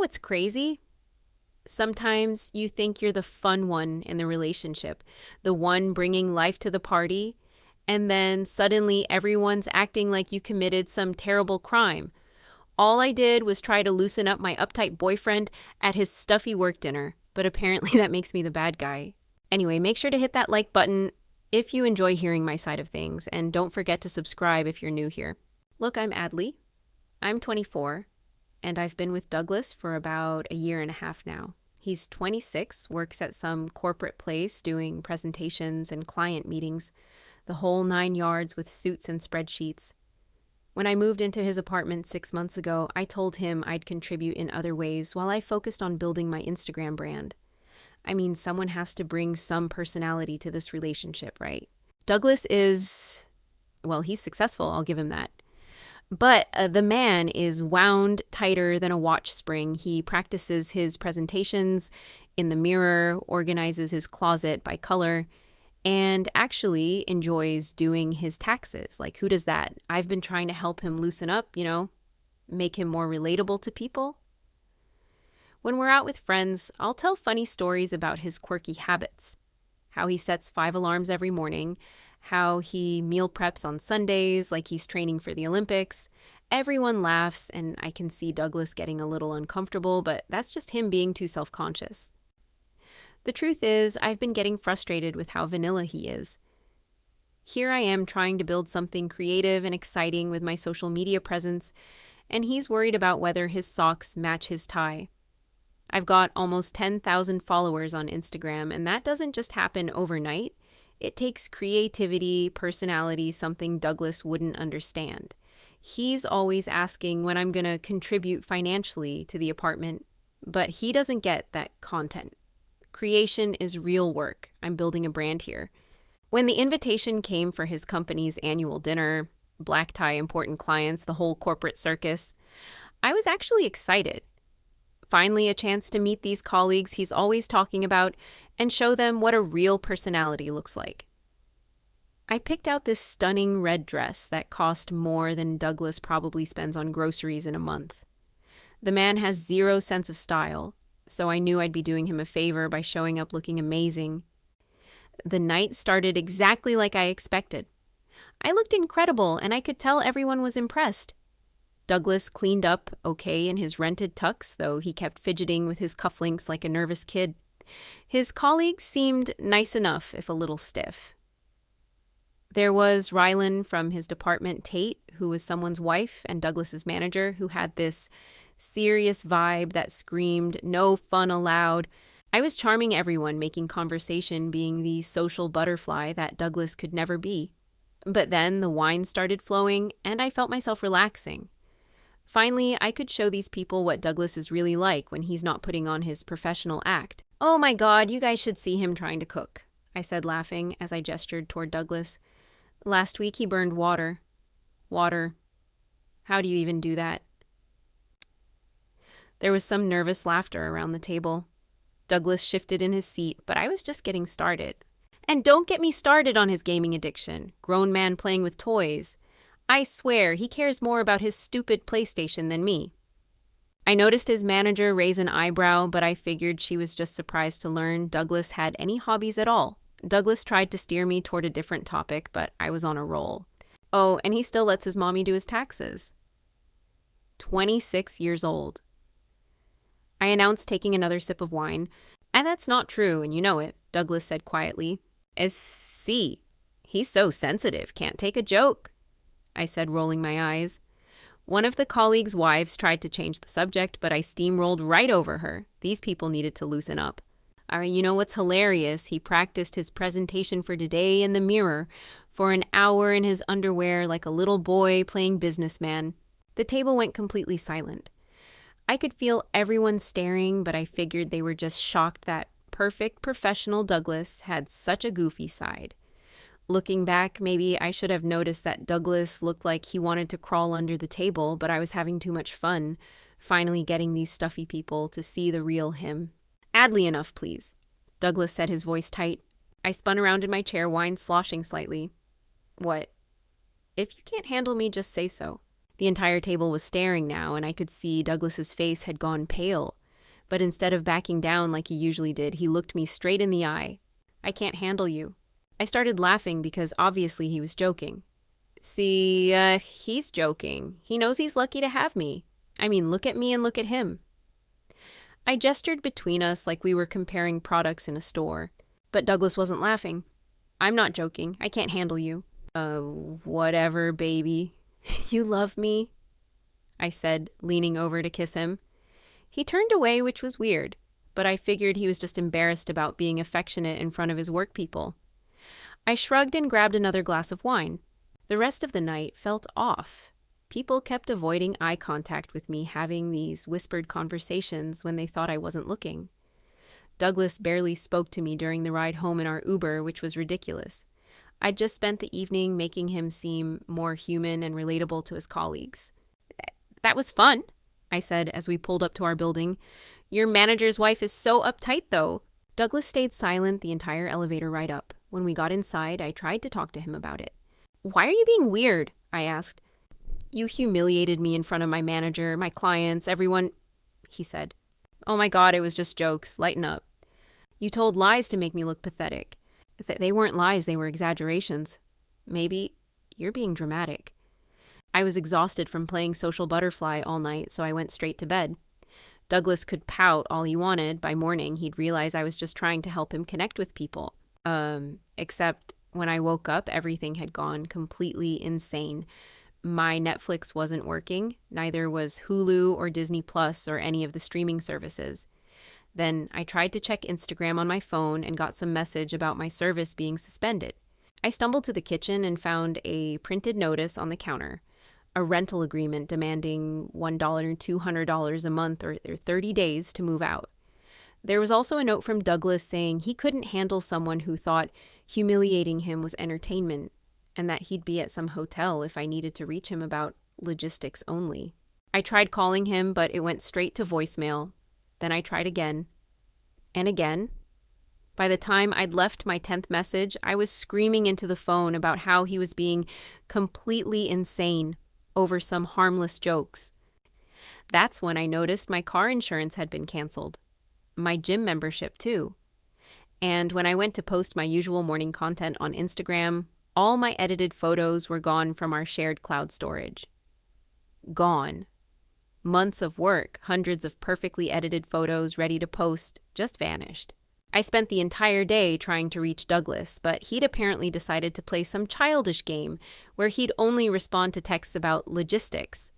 what's crazy? Sometimes you think you're the fun one in the relationship, the one bringing life to the party, and then suddenly everyone's acting like you committed some terrible crime. All I did was try to loosen up my uptight boyfriend at his stuffy work dinner, but apparently that makes me the bad guy. Anyway, make sure to hit that like button if you enjoy hearing my side of things, and don't forget to subscribe if you're new here. Look, I'm Adley. I'm 24, and I've been with Douglas for about a year and a half now. He's 26, works at some corporate place doing presentations and client meetings, the whole 9 yards with suits and spreadsheets. When I moved into his apartment 6 months ago, I told him I'd contribute in other ways while I focused on building my Instagram brand. I mean, someone has to bring some personality to this relationship, right? Douglas is, well, he's successful, I'll give him that. But the man is wound tighter than a watch spring. He practices his presentations in the mirror, organizes his closet by color, and actually enjoys doing his taxes. Like, who does that? I've been trying to help him loosen up, make him more relatable to people. When we're out with friends, I'll tell funny stories about his quirky habits, how he sets 5 alarms every morning, how he meal preps on Sundays like he's training for the Olympics. Everyone laughs, and I can see Douglas getting a little uncomfortable, but that's just him being too self-conscious. The truth is, I've been getting frustrated with how vanilla he is. Here I am trying to build something creative and exciting with my social media presence, and he's worried about whether his socks match his tie. I've got almost 10,000 followers on Instagram, and that doesn't just happen overnight. It takes creativity, personality, something Douglas wouldn't understand. He's always asking when I'm going to contribute financially to the apartment, but he doesn't get that content. Creation is real work. I'm building a brand here. When the invitation came for his company's annual dinner, black tie important clients, the whole corporate circus, I was actually excited. Finally, a chance to meet these colleagues he's always talking about and show them what a real personality looks like. I picked out this stunning red dress that cost more than Douglas probably spends on groceries in a month. The man has zero sense of style, so I knew I'd be doing him a favor by showing up looking amazing. The night started exactly like I expected. I looked incredible, and I could tell everyone was impressed. Douglas cleaned up okay in his rented tux, though he kept fidgeting with his cufflinks like a nervous kid. His colleagues seemed nice enough, if a little stiff. There was Rylan from his department, Tate, who was someone's wife and Douglas's manager, who had this serious vibe that screamed, "No fun allowed." I was charming everyone, making conversation, being the social butterfly that Douglas could never be. But then the wine started flowing, and I felt myself relaxing. Finally, I could show these people what Douglas is really like when he's not putting on his professional act. "Oh my God, you guys should see him trying to cook," I said, laughing as I gestured toward Douglas. "Last week he burned water. Water. How do you even do that?" There was some nervous laughter around the table. Douglas shifted in his seat, but I was just getting started. And don't get me started on his gaming addiction. Grown man playing with toys. I swear, he cares more about his stupid PlayStation than me. I noticed his manager raise an eyebrow, but I figured she was just surprised to learn Douglas had any hobbies at all. Douglas tried to steer me toward a different topic, but I was on a roll. Oh, and he still lets his mommy do his taxes. 26 years old. I announced taking another sip of wine. "And that's not true, and you know it," Douglas said quietly. "See, he's so sensitive, can't take a joke," I said, rolling my eyes. One of the colleagues' wives tried to change the subject, but I steamrolled right over her. These people needed to loosen up. All right, you know what's hilarious? He practiced his presentation for today in the mirror for an hour in his underwear like a little boy playing businessman. The table went completely silent. I could feel everyone staring, but I figured they were just shocked that perfect professional Douglas had such a goofy side. Looking back, maybe I should have noticed that Douglas looked like he wanted to crawl under the table, but I was having too much fun, finally getting these stuffy people to see the real him. "Adley enough, please," Douglas said, his voice tight. I spun around in my chair, wine sloshing slightly. "What?" "If you can't handle me, just say so." The entire table was staring now, and I could see Douglas's face had gone pale. But instead of backing down like he usually did, he looked me straight in the eye. "I can't handle you." I started laughing because obviously he was joking. See, he's joking. He knows he's lucky to have me. I mean, look at me and look at him. I gestured between us like we were comparing products in a store. But Douglas wasn't laughing. "I'm not joking. I can't handle you." Whatever, baby." "You love me?" I said, leaning over to kiss him. He turned away, which was weird, but I figured he was just embarrassed about being affectionate in front of his work people. I shrugged and grabbed another glass of wine. The rest of the night felt off. People kept avoiding eye contact with me, having these whispered conversations when they thought I wasn't looking. Douglas barely spoke to me during the ride home in our Uber, which was ridiculous. I'd just spent the evening making him seem more human and relatable to his colleagues. "That was fun," I said as we pulled up to our building. "Your manager's wife is so uptight, though." Douglas stayed silent the entire elevator ride up. When we got inside, I tried to talk to him about it. "Why are you being weird?" I asked. "You humiliated me in front of my manager, my clients, everyone," he said. "Oh my God, it was just jokes. Lighten up." "You told lies to make me look pathetic." They weren't lies, they were exaggerations." "Maybe you're being dramatic." I was exhausted from playing social butterfly all night, so I went straight to bed. Douglas could pout all he wanted. By morning, he'd realize I was just trying to help him connect with people. Except when I woke up, everything had gone completely insane. My Netflix wasn't working, neither was Hulu or Disney Plus or any of the streaming services. Then I tried to check Instagram on my phone and got some message about my service being suspended. I stumbled to the kitchen and found a printed notice on the counter, a rental agreement demanding $1,200 a month or 30 days to move out. There was also a note from Douglas saying he couldn't handle someone who thought humiliating him was entertainment, and that he'd be at some hotel if I needed to reach him about logistics only. I tried calling him, but it went straight to voicemail. Then I tried again, and again. By the time I'd left my 10th message, I was screaming into the phone about how he was being completely insane over some harmless jokes. That's when I noticed my car insurance had been canceled. My gym membership, too. And when I went to post my usual morning content on Instagram, all my edited photos were gone from our shared cloud storage. Gone. Months of work, hundreds of perfectly edited photos ready to post, just vanished. I spent the entire day trying to reach Douglas, but he'd apparently decided to play some childish game where he'd only respond to texts about logistics.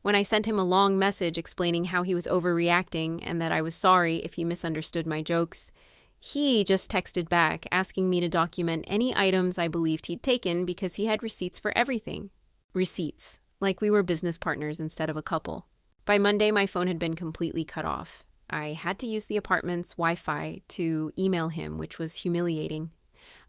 When I sent him a long message explaining how he was overreacting and that I was sorry if he misunderstood my jokes, he just texted back asking me to document any items I believed he'd taken because he had receipts for everything. Receipts, like we were business partners instead of a couple. By Monday, my phone had been completely cut off. I had to use the apartment's Wi-Fi to email him, which was humiliating.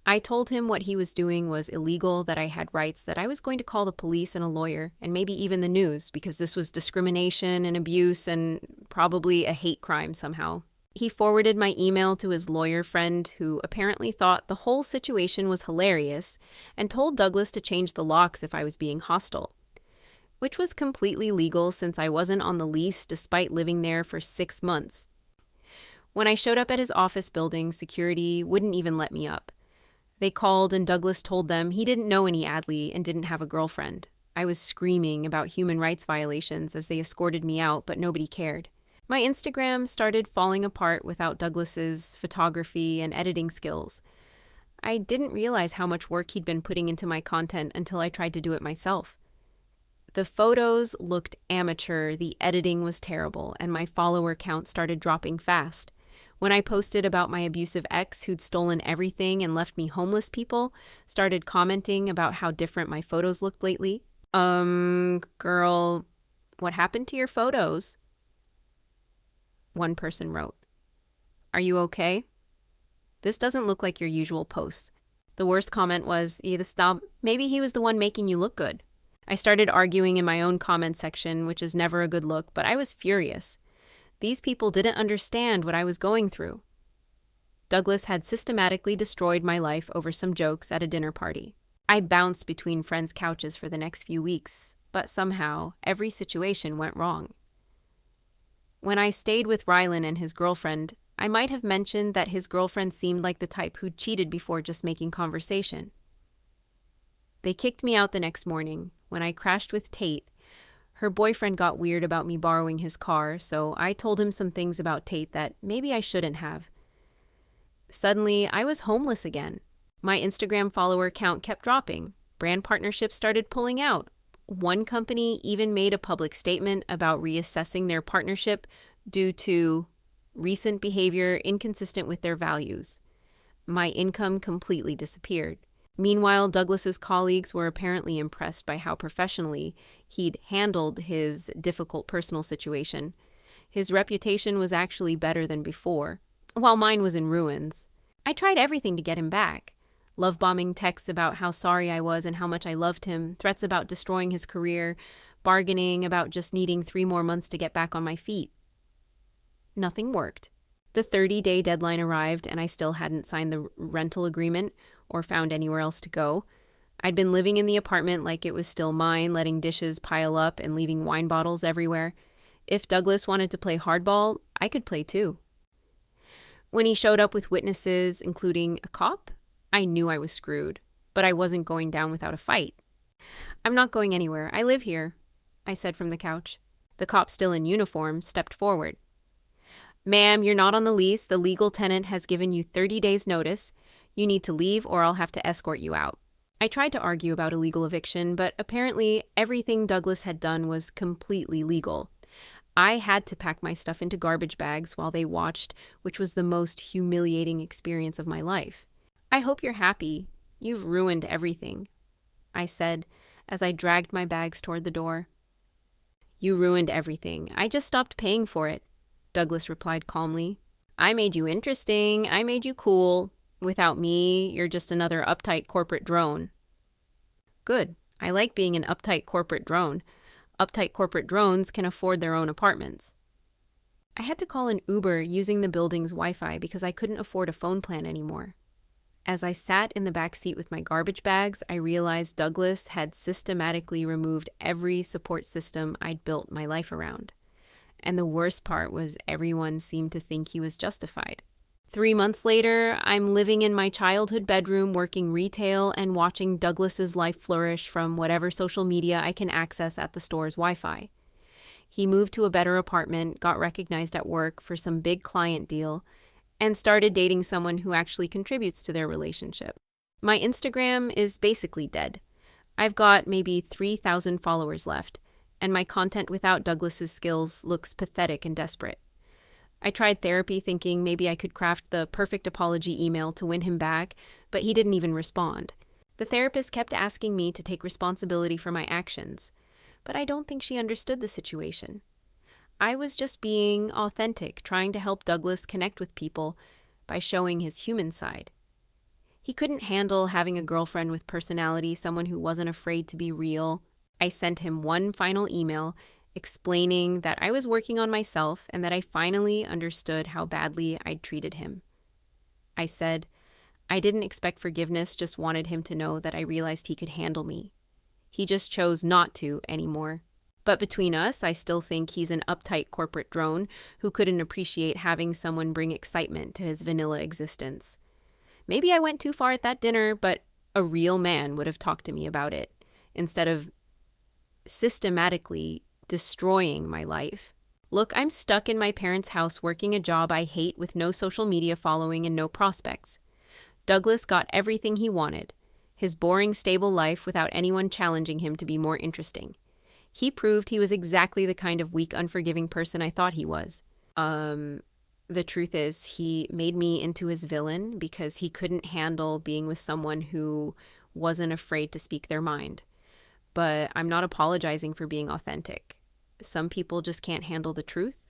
I told him what he was doing was illegal, that I had rights, that I was going to call the police and a lawyer, and maybe even the news, because this was discrimination and abuse and probably a hate crime somehow. He forwarded my email to his lawyer friend, who apparently thought the whole situation was hilarious, and told Douglas to change the locks if I was being hostile, which was completely legal since I wasn't on the lease despite living there for 6 months. When I showed up at his office building, security wouldn't even let me up. They called and Douglas told them he didn't know any Adley and didn't have a girlfriend. I was screaming about human rights violations as they escorted me out, but nobody cared. My Instagram started falling apart without Douglas's photography and editing skills. I didn't realize how much work he'd been putting into my content until I tried to do it myself. The photos looked amateur, the editing was terrible, and my follower count started dropping fast. When I posted about my abusive ex who'd stolen everything and left me homeless, people started commenting about how different my photos looked lately. Girl, what happened to your photos?" One person wrote. "Are you okay? This doesn't look like your usual posts." The worst comment was, "Maybe he was the one making you look good." I started arguing in my own comment section, which is never a good look, but I was furious. These people didn't understand what I was going through. Douglas had systematically destroyed my life over some jokes at a dinner party. I bounced between friends' couches for the next few weeks. but somehow every situation went wrong. When I stayed with Rylan and his girlfriend, I might have mentioned that his girlfriend seemed like the type who'd cheated before just making conversation. They kicked me out the next morning. When I crashed with Tate, her boyfriend got weird about me borrowing his car, so I told him some things about Tate that maybe I shouldn't have. Suddenly, I was homeless again. My Instagram follower count kept dropping. Brand partnerships started pulling out. One company even made a public statement about reassessing their partnership due to recent behavior inconsistent with their values. My income completely disappeared. Meanwhile, Douglas's colleagues were apparently impressed by how professionally he'd handled his difficult personal situation. His reputation was actually better than before, while mine was in ruins. I tried everything to get him back. Love-bombing texts about how sorry I was and how much I loved him, threats about destroying his career, bargaining about just needing 3 more months to get back on my feet. Nothing worked. The 30-day deadline arrived and I still hadn't signed the rental agreement or found anywhere else to go. I'd been living in the apartment like it was still mine, letting dishes pile up and leaving wine bottles everywhere. If Douglas wanted to play hardball, I could play too. When he showed up with witnesses, including a cop, I knew I was screwed, but I wasn't going down without a fight. "I'm not going anywhere. I live here," I said from the couch. The cop, still in uniform, stepped forward. "Ma'am, you're not on the lease. The legal tenant has given you 30 days' notice. You need to leave or I'll have to escort you out." I tried to argue about illegal eviction, but apparently everything Douglas had done was completely legal. I had to pack my stuff into garbage bags while they watched, which was the most humiliating experience of my life. "I hope you're happy. You've ruined everything," I said as I dragged my bags toward the door. "You ruined everything. I just stopped paying for it," Douglas replied calmly. "I made you interesting. I made you cool. Without me, you're just another uptight corporate drone." "Good. I like being an uptight corporate drone. Uptight corporate drones can afford their own apartments." I had to call an Uber using the building's Wi-Fi because I couldn't afford a phone plan anymore. As I sat in the back seat with my garbage bags, I realized Douglas had systematically removed every support system I'd built my life around. And the worst part was everyone seemed to think he was justified. 3 months later, I'm living in my childhood bedroom, working retail and watching Douglas's life flourish from whatever social media I can access at the store's Wi-Fi. He moved to a better apartment, got recognized at work for some big client deal, and started dating someone who actually contributes to their relationship. My Instagram is basically dead. I've got maybe 3,000 followers left, and my content without Douglas's skills looks pathetic and desperate. I tried therapy thinking maybe I could craft the perfect apology email to win him back, but he didn't even respond. The therapist kept asking me to take responsibility for my actions, but I don't think she understood the situation. I was just being authentic, trying to help Douglas connect with people by showing his human side. He couldn't handle having a girlfriend with personality, someone who wasn't afraid to be real. I sent him one final email explaining that I was working on myself and that I finally understood how badly I'd treated him. I said, I didn't expect forgiveness, just wanted him to know that I realized he could handle me. He just chose not to anymore. But between us, I still think he's an uptight corporate drone who couldn't appreciate having someone bring excitement to his vanilla existence. Maybe I went too far at that dinner, but a real man would have talked to me about it, instead of systematically destroying my life. Look, I'm stuck in my parents' house working a job I hate with no social media following and no prospects. Douglas got everything he wanted. His boring, stable life without anyone challenging him to be more interesting. He proved he was exactly the kind of weak, unforgiving person I thought he was. The truth is, he made me into his villain because he couldn't handle being with someone who wasn't afraid to speak their mind. But I'm not apologizing for being authentic. Some people just can't handle the truth,